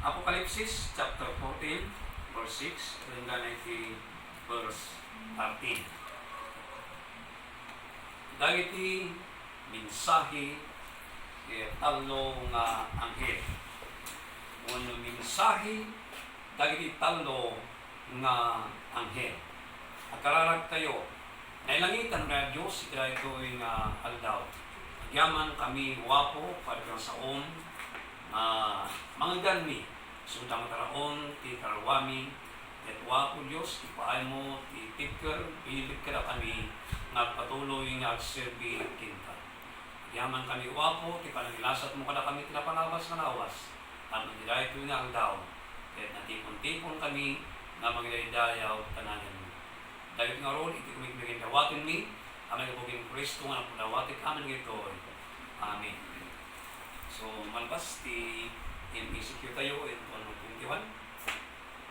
Apokalipsis chapter 14, verse 6, hanggang 19, verse 13. Dagiti mensahe talo nga anghel. Uno mensahe dagiti talo nga anghel. Akararag tayo, nailangitan nga Diyos, ito nga aldaw. Yaman kami wapo, para saom, mga ganmi, sundang taraon, ti karawami, at wapo Diyos, ipaay mo, ti tipker, pilit ka na kami, nagpatuloy nga agserbi kinta. Yaman kami wapo, ti panagilasat mo kada kami tinapalawas na nawas, at magdidaya ito nga aldaw, at natipon-tipon kami, na magdadayaw tananan mo. Dahil nga ron, iti kami nagindawatin mi, kami kapagin Kristo nga napudawatin kami nito. Amen. So, malbas ti MCQ tayo, ito 21.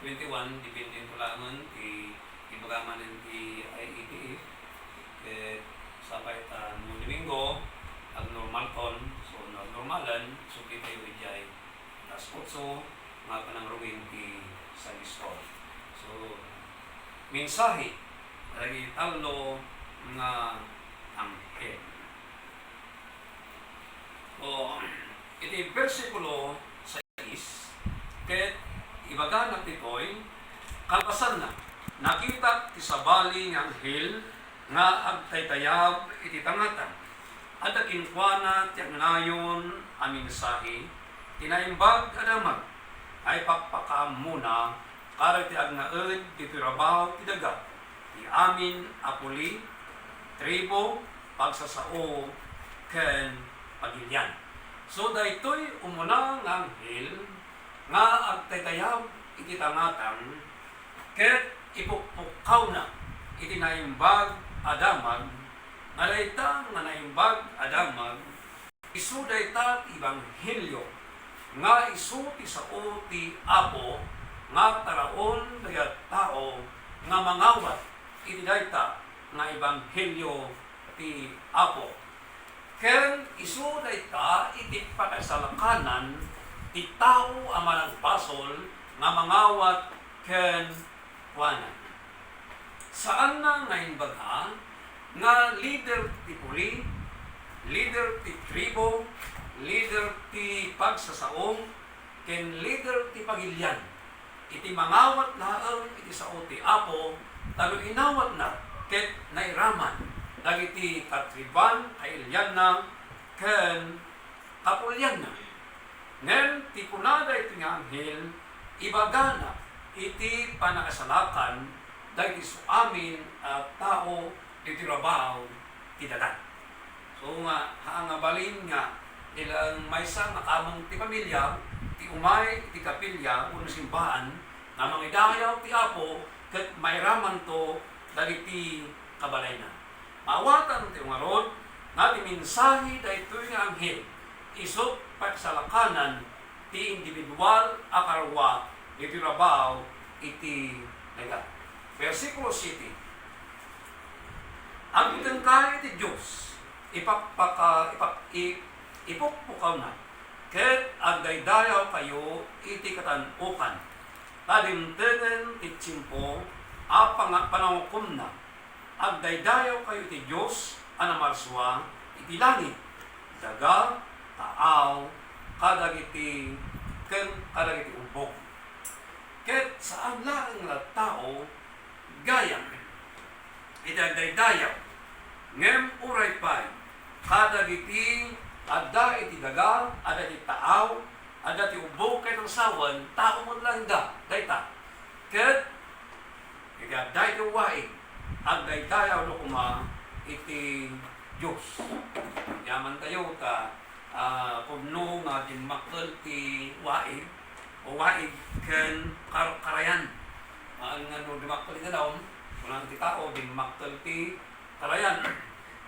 21, depende ito langan, ibagaman ti IETF. Sabay noong Domingo, ang normal ton, so normalan, so kita yung ijay. Alas 8, mga panang ruwin ti sa store. So, mensahe, lagi talo nga angke. O, iti versikulo 6, ket ibaganap titoy, kalpasan na, nakita ti sabali nga anghel, nga agtaytayab iti tangatan, at akinkuana ti agnayon a mensahe, tinaimbag adamag, ay pakpakaam muna, karat ti agnaed ti tirabaho ti daga, ti amin apuli, tribo, pagsasao, ken pagilyan. So daytoy umuna nga anghel nga agtaytayab iti tangatan ket ipukpukaw na iti naimbag adamag nga dayta nga naimbag adamag isu dayta ebanghelyo nga isu ti sao ti Apo nga taraon dayat tao nga mangawat iti dayta nga ebanghelyo ti Apo. Ken isu dayta iti pakasalakanan ti tao a managpasol nga mangawat ken kuanan. Saan na naimbaga nga leader ti puli, leader ti tribo, leader ti pagsasaom, ken leader ti pagilyan. Iti mangawat laeng iti sao ti Apo, talo inawat na ket nairaman dagiti katriban, kailyan na, ken kapulyan na. Ngem, ti punada iti nga anghel, ibagana iti panakasalakan dagiti suamin at tao iti rabaw ti dadan. So nga, nga balin nga, ilang maysa nga kamang ti pamilya, ti umay, ti kapilya, uno simbahan, nga mangidayaw ti Apo, ket mayraman to dagiti kabalay na. Mawatan ti umarod, nga ti mensahe daytoy nga anghel, isot pagsalakanan ti individual akarwa iti rabaw iti daga. Versikulo 7. Ang itangkay ti Diyos, ipukpukaw na, ket agdaydayaw kayo iti katanukan, talimtenen ti tsimpo, panangukom na, agdaydayaw kayo ti Diyos, anamarswa, iti langit, daga, taaw, kadagiti, ken kadagiti ubok. Ket saan lang nga tao, gayang, iti agdaydayaw, ngem uray pay, kadagiti, adda iti daga, adda iti taaw, adda iti ubok kay ng sawan, tao mo lang da, dayta. Ket, iti adda iti waig, agdaydayaw no kuma iti Diyos. Yaman tayo ta kumno nga dinmakkel ti waig o waig ken karayan. Ang ano dinmakkel ti daw, kunang ti tao dinmakkel ti karayan.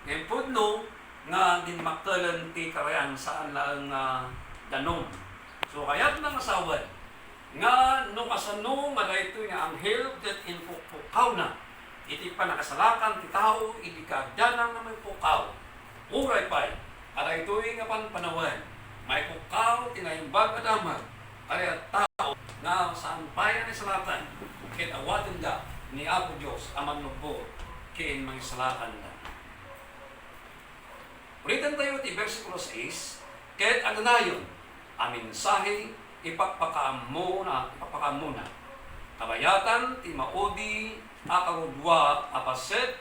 Ngayon pudno nga dinmakkelen ti karayan saan lang danom. So kayat nang asawan nga no kasano nga daytoy nga anghel ket inpukpukaw na iti panakasalakan ti tao, iti kaagdanang na may pukaw. Uray pa'y, aray ito'y nga panpanawan, may pukaw, tinaimbag adamag, aray at tao. nga sa bayan ni salatan ket awaten da ni Apo Dios aman lubot ken mangisalakan da. Ulitin tayo ti versikulo 6, ket agnayon ang mensahe ipapakaamo na. Kabayatan ti maudi akarudwa apaset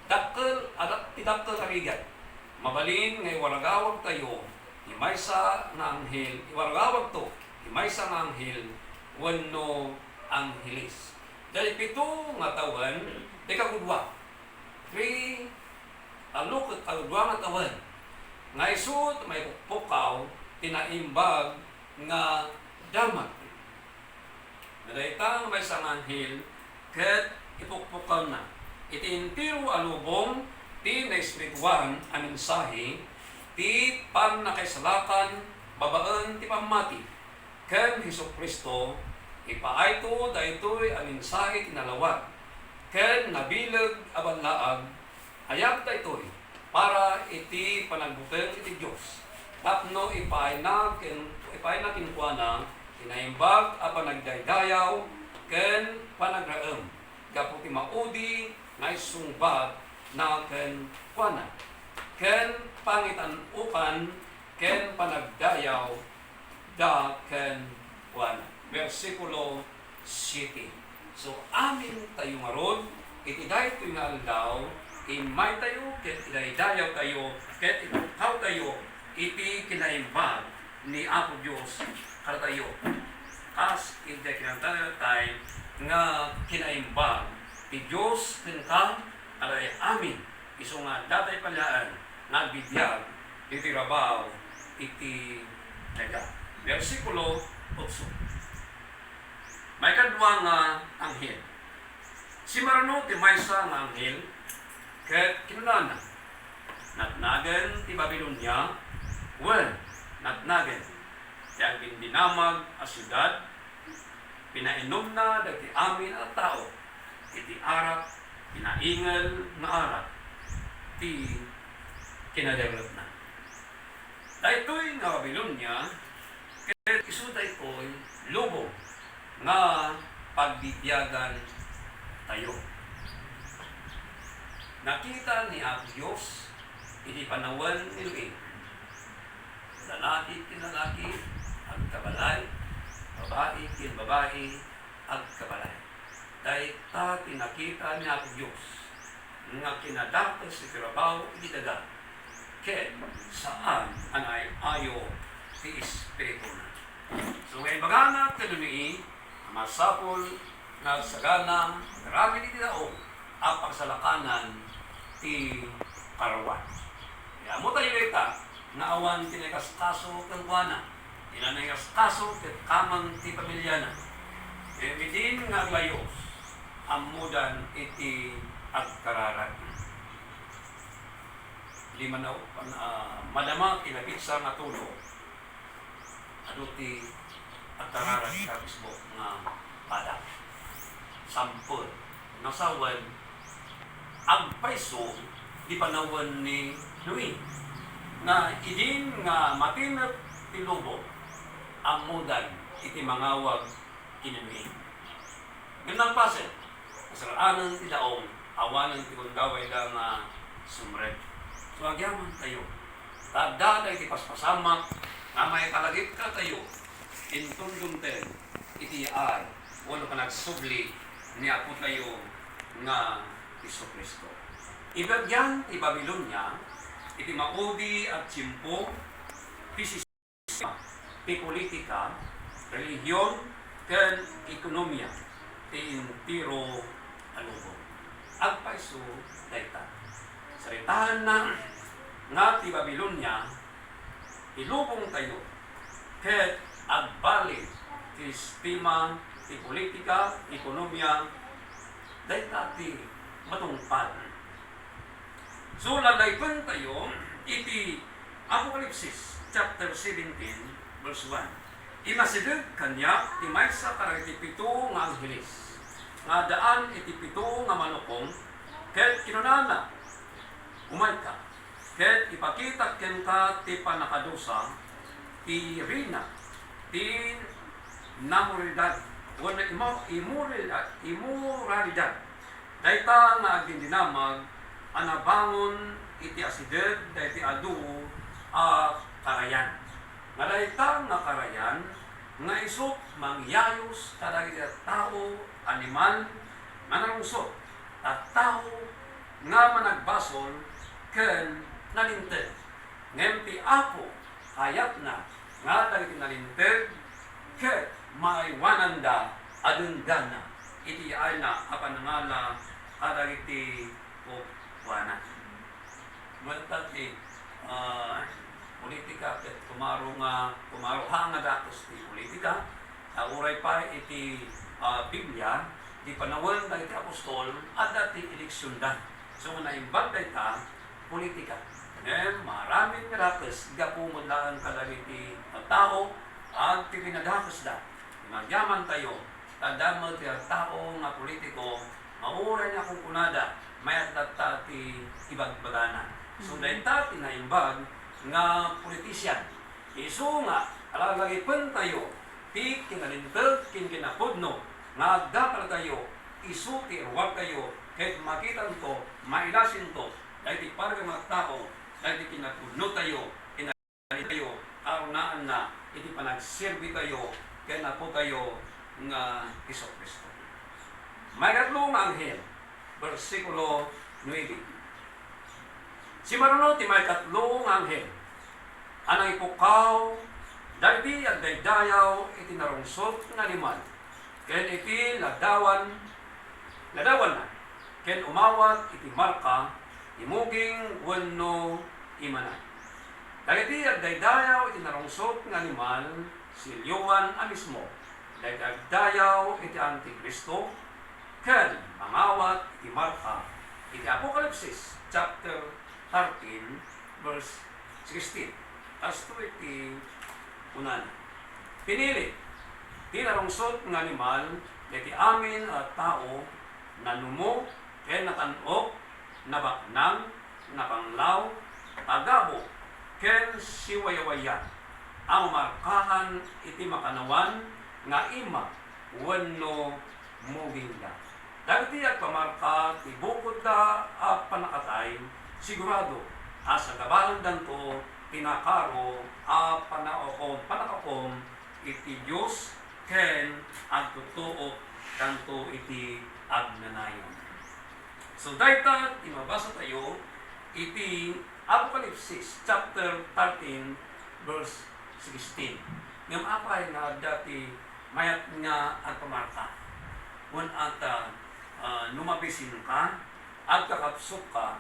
dakkel tidakkel arigan. Mabalin ngay waragawag tayo imaysa nga anghel, iwaragawag to imaysa nga anghel wenno anghelis. Dahil 7 nga tawen di kagudwa. 3 alukot kagudwa nga tawen. Nga isut may pukaw tinaimbag nga damat. Nadaitang may isang anghel ket ipukpukaw na. Itintiro alubong ti naisprituan ang mensahe ti pan nakaisalakan babaan ti pamati ken Hesukristo ipaayto daytoy ang mensahe tinalawag ken nabileg abanlaag ayab daytoy para iti panagbukel iti Dios tapno ipaayna kinuana tinaimbag a panagdaydayaw ken panagraem gapu ti maudi nga isungbat na ken kuana ken pangitan-ukan ken panagdayaw da ken kuana. Versikulo 7. So amin tayo ngaron iti daytoy nga aldaw imay tayo ket idaydayaw tayo ket itukaw tayo iti kinaimbag ni Apo Dios kada tayo as iti kinatay tayo nga kinaimbag ti Dios ken ka aray amin iso nga datay palyaan nagbibiyag iti rabaw iti daga. Versikulo 8. May kadwa nga anghel. Si marano ti maysa nga anghel ket kinunana natnagen ti Babilonia natnagen ti agbindinamag a syudad pinainom na dagiti amin a tao iti arak pinaingal nga arak ti kinadevelop na. Daytoy nga Babilonia ket isu daytoy lubong nga pagbibiyagan tayo. Nakita ni Apo Dios iti panawen ni Luin. Lalaki kin lalaki ag kabalay, babae kin babae ag kabalay. Dahil tinakita ni Apo Dios nga kinadatos si kirabaw iti daga ket saan anay ayo ti Espiritu na. So ngayon bagana kanunii masapol nga sagana marami iti daog ang pagsalakanan ti karawan. Kaya mo tayo ita nga awan tinikaskaso kang kuana tinanikaskaso ket kamang ti pamilya na. Emidin nga layos amudan iti agkararan. Lima na madama kinabitsa nga tulo adu ti agkararan sa Facebook nga padak. Sampul nasawan agpaiso di panawan ni Louis na idin nga matinat ti lobo amudan iti mangawag kinumi. Ganang paset kasaraanan ti daong awanan ti kundaway da nga sumred. So agyaman tayo. Tagdaday ti paspasamak nga may kalagit ka tayo intundunten iti ay wala ka nagsubli ni Apo tayo nga Hesukristo. Ibagyan ti Babilonia iti maudi at simpo ti sistema ti politika, relihiyon ken ekonomiya ti impiro alubo. Agpaiso dayta. Saritahan na nga ti Babilonia ilubong tayo ket agbalik ti sistema ti politika, ekonomiya dayta ti matungpad. So lalaipan tayo iti Apokalipsis chapter 17 verse 1. Imasideg kanya ti maysa karagiti 7 nga angheles nga daan iti 7 nga manukong ket kinunana umay ka ket ipakita ken ka ti panakadusa ti rina ti na moralidad o na immoralidad. Dayta nga agdindinamag anabangon iti asideg dayti adu a karayan. Nga dayta nga karayan nga isok mangyayos kadagiti tao, animal, manarungsot at tao nga managbasol ken nalinted. Ngem ti Apo hayat na nga dagiti nalinted ket maiwanan da adunggana iti ay na apanangala kadagiti wana. Mentat ti politika ket kumaro nga datos ti politika. Uray pa iti Biblia di panawon dagiti apostol at dati eleksyon da. So nga naimbag dayta politika. Maraming nga datos gapumod lang kadagiti tao at ti pinadatos da. Magyaman tayo tadamot ti tao nga politiko maura niya kung kunada mayat data ti ibagbaganan. So dayta ti naimbag nga politisyan. Isu nga alalagipon tayo ti kinalintag kin kinapudno nga agdapal tayo isu ti ruwag kayo kahit makitan to, mailasin to dahil ti parang mga tao dahil ti kinapudno tayo kinalintag tayo kaunaan na iti panagserbi tayo kaya na po tayo nga Iso Kristo. May katlong anghel versikulo 9. Si maruno ti may katlong anghel anang ipukaw dagiti at daydayaw iti narungsot nga liman ken iti ladawan na ken umawat iti marka imuging wenno imanan. Dagiti at daydayaw iti narungsot nga liman silyuan a mismo dagiti agdayaw iti Antikristo ken mangawat iti marka iti Apokalipsis chapter 13 verse 16. As to iti unan. Pinili tinarungsot nga animal iti amin at tao nanumo ken natan-ok nabaknang napanglaw agabo ken siwayawayan ang markahan iti makanawan nga ima wenno mugingda. Dagiti at pamarka ti bukod da a panakatay sigurado asa gabahan danto pinakaro a panakakom iti Dios ken agtotoo danto iti agnanayon. So dayta imabasa tayo iti Apokalipsis chapter 13 verse 16. Ngem apay nga dati mayat nga at pamarka. Wen ata numabisin ka at kakapsok ka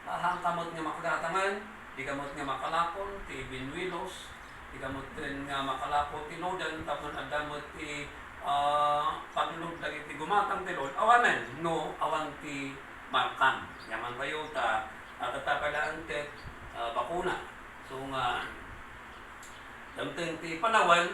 hangkamot nga makadatangan di kamot nga makalapon ti binwilos di kamot nga makalapon ti lodan tapon adamot ti paglulog lagi ti gumatang ti lod awanen no awan ti markan yaman kayo ta tatapalaan ket bakuna. So nga damteng ti panawan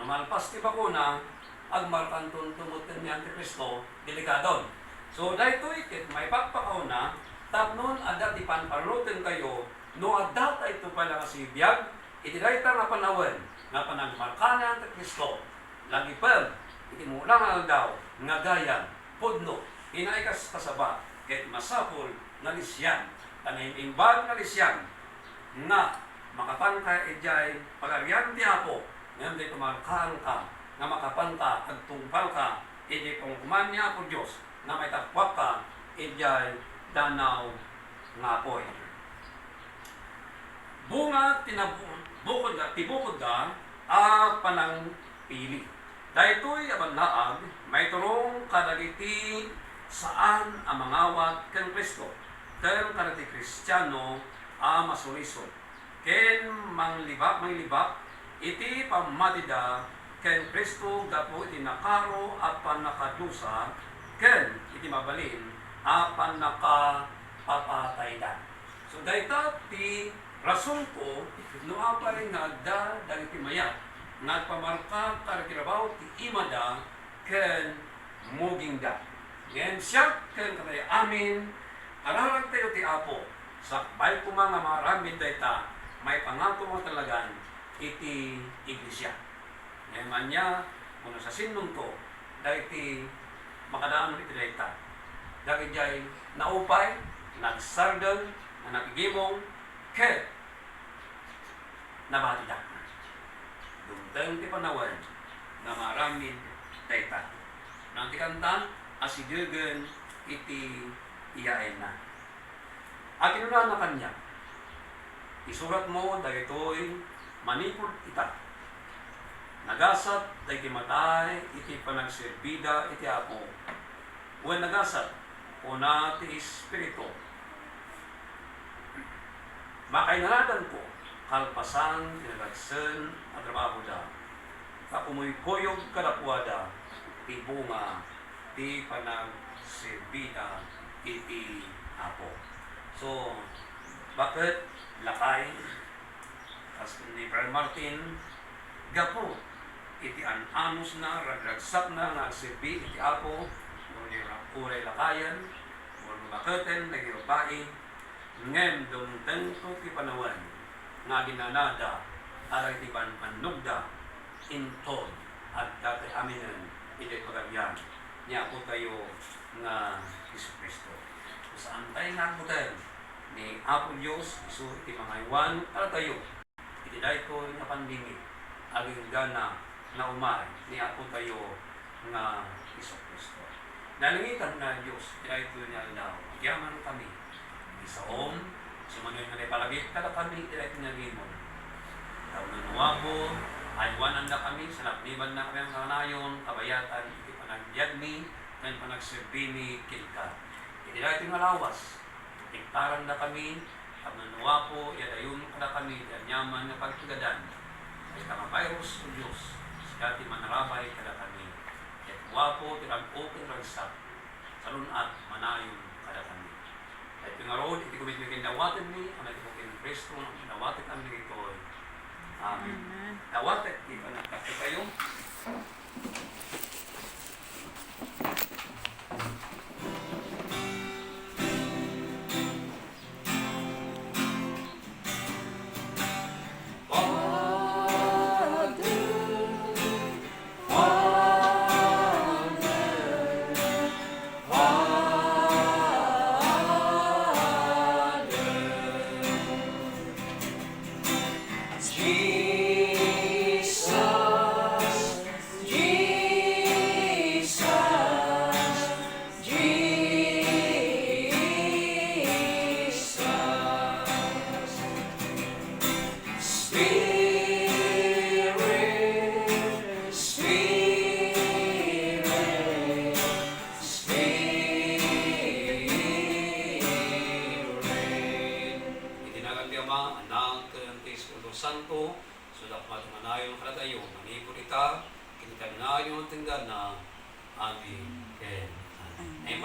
namalpas ti bakuna agmarkan tuntumuten ni Antikristo delikadon. So daytoy ket may pagpakaw na tapnon adda ti panparluten kayo no adda ito pala kasi biyag iti dayta nga panawen nga panagmarka ni Antikristo lagi pa iti mulang daw nga gayam pudno inaikas kasaba ket masapol nga lisyan kanaimbag nga lisyan nga makapanta ijay pagarian ti Apo ngem di tumarkaan ka nga makapanta at tungpal ka iti pangkuman ni Apo Diyos na may takwak ka ijay danaw nga apoy. Bunga tibukod da a panang pili. Daytoy abanlaag may turong kadagiti saan ang mangawat ken Kristo. Ken kadagiti Kristiyano a masulisod. Ken manglibak iti pamadida ken Kristo gapo iti nakaro apan nakadusa ken iti mabalin apan nakapapataydan. So dayta ti rason ko no apay nga adda dagiti mayat nga pamarka karkirabaw ti imada ken mugingda. Ngem siya ken kanay amin ararag tayo ti Apo sakbay ko mga maraming dayta may pangako mo talagan iti iglesia. Ngayon niya Kung sa sinong to, dahil ti makadaan iti dayta. Dahil jay naupay, nagsardon, na nakigimong, ket nabatidak na. Dumteng ti panawan na maramid dayta. Nanti kanta, asidugan iti iyain na. At inunan na kanya, isurat mo dahil ito'y manipod ita. Nagasat dahil iti matay, iti panagserbida, iti apo. Uwan nagasat, una ti espiritu. Makainanadan ko, kalpasan, tinagagsan, at trabaho da. Kakumuykoyog kadapuada, ti bunga, ti panagserbida, iti apo. So, bakit lakay? As ni Brad Martin, gapo, iti ananos na, ragragsak na, nagserbi, iti apo, muli uray lakayan, muli maketen, nagibabae, ngem dumteng to ti panawan, nga ginanada, aray ti panugda, intod, at dati aminen, iti pagagyan, niya po tayo nga Isu Kristo. Saan tayo nakutan ni Apo Diyos, isu iti mga iwan, para tayo, iti dahi ko nga pandingit, aging gana na umay ni Apo tayo nga Isu Kristo. Nalingitan na Diyos, iti dahi ko niya daw, agyaman kami, isaom, sumanoy nga palagit, kada kami, iti dahi ko niya gimon. Daw nanuwa ko, aywanan na kami, sanapniban na kami ang kanayon, kabayatan, iti panagbiag mi, kan panagserbi mi kilka. Iti dahi ko lawas, iktaran na kami, at nanuwa po, yadayon kada kami, yanyaman na pagtugadan, ay kamabayros o Diyos, sikati manarabay kada kami, at wapo, tirag-open ragsak, salunat, manayon kada kami. At yung arod, iti kumit may kinawatan mi, ang iti kumit Kristo, ang kinawatan kami ito, Amen. Dawatet, di ba nagkakit kayo? Santo, sudah matumanayon kalatayo, manipod ita, kinitan ngayon tinggan na, amin.